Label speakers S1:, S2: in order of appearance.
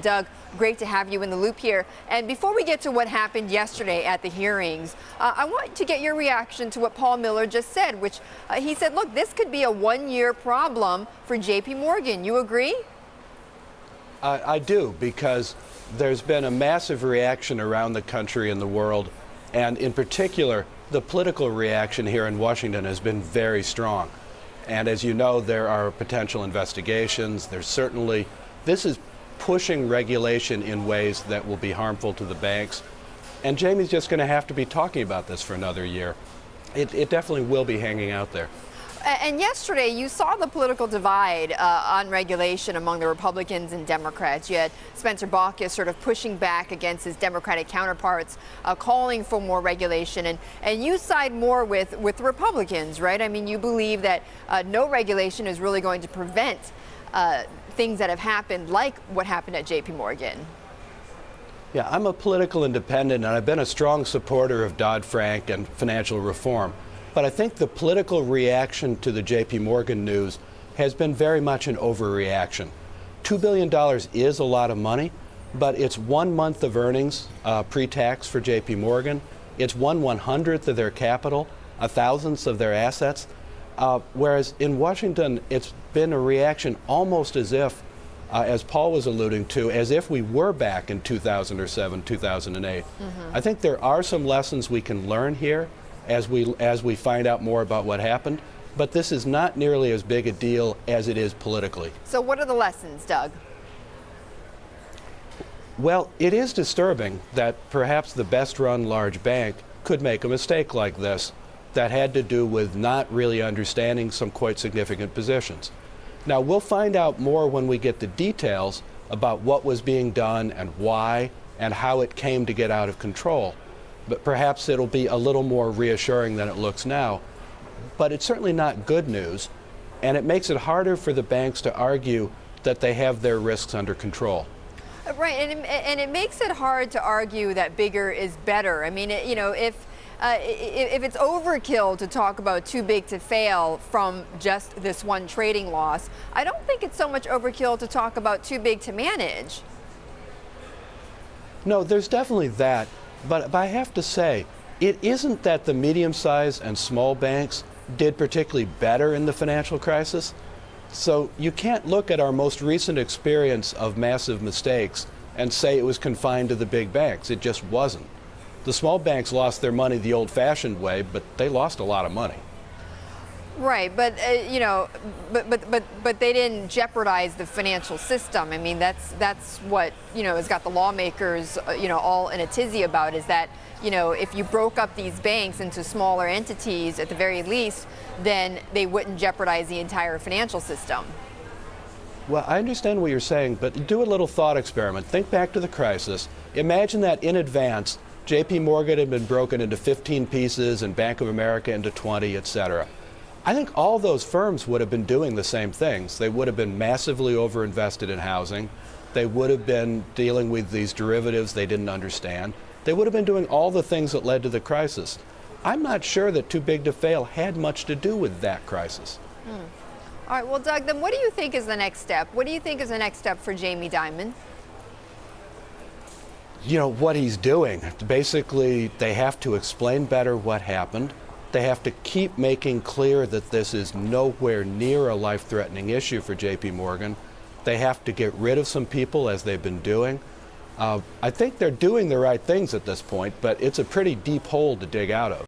S1: And Doug, great to have you in the loop here. And before we get to what happened yesterday at the hearings, I want to get your reaction to what Paul Miller just said, which he said, look, this could be a one-year problem for JP Morgan. You agree?
S2: I do, because there's been a massive reaction around the country and the world, and in particular, the political reaction here in Washington has been very strong. And as you know, there are potential investigations. This is pushing regulation in ways that will be harmful to the banks. And Jamie's just going to have to be talking about this for another year. It definitely will be hanging out there.
S1: And yesterday, you saw the political divide on regulation among the Republicans and Democrats. You had Spencer Baucus sort of pushing back against his Democratic counterparts, calling for more regulation. And you side more with the Republicans, right? I mean, you believe that no regulation is really going to prevent things that have happened, like what happened at JP Morgan.
S2: Yeah, I'm a political independent, and I've been a strong supporter of Dodd-Frank and financial reform. But I think the political reaction to the JP Morgan news has been very much an overreaction. $2 billion is a lot of money, but it's 1 month of earnings pre-tax for JP Morgan. It's 1/100th of their capital, a thousandth of their assets. Whereas in Washington, it's been a reaction almost as if, as Paul was alluding to, as if we were back in 2007, 2008. I think there are some lessons we can learn here as we find out more about what happened, but this is not nearly as big a deal as it is politically.
S1: So what are the lessons, Doug?
S2: Well, it is disturbing that perhaps the best-run large bank could make a mistake like this that had to do with not really understanding some quite significant positions. Now, we'll find out more when we get the details about what was being done and why and how it came to get out of control. But perhaps it'll be a little more reassuring than it looks now. But it's certainly not good news, and it makes it harder for the banks to argue that they have their risks under control.
S1: Right, and it makes it hard to argue that bigger is better. I mean, you know, if it's overkill to talk about too big to fail from just this one trading loss, I don't think it's so much overkill to talk about too big to manage.
S2: No, there's definitely that. But I have to say, it isn't that the medium-sized and small banks did particularly better in the financial crisis. So you can't look at our most recent experience of massive mistakes and say it was confined to the big banks. It just wasn't. The small banks lost their money the old-fashioned way, but they lost a lot of money.
S1: Right, but you know, but they didn't jeopardize the financial system. I mean, that's what, you know, has got the lawmakers, you know, all in a tizzy about, is that, you know, if you broke up these banks into smaller entities at the very least, then they wouldn't jeopardize the entire financial system.
S2: Well, I understand what you're saying, but do a little thought experiment. Think back to the crisis. Imagine that in advance, JP Morgan had been broken into 15 pieces and Bank of America into 20, etc. I think all those firms would have been doing the same things. They would have been massively overinvested in housing. They would have been dealing with these derivatives they didn't understand. They would have been doing all the things that led to the crisis. I'm not sure that too big to fail had much to do with that crisis.
S1: All right, well, Doug, then what do you think is the next step? What do you think is the next step for Jamie Dimon?
S2: You know, what he's doing. Basically, they have to explain better what happened. They have to keep making clear that this is nowhere near a life-threatening issue for JP Morgan. They have to get rid of some people, as they've been doing. I think they're doing the right things at this point, but it's a pretty deep hole to dig out of.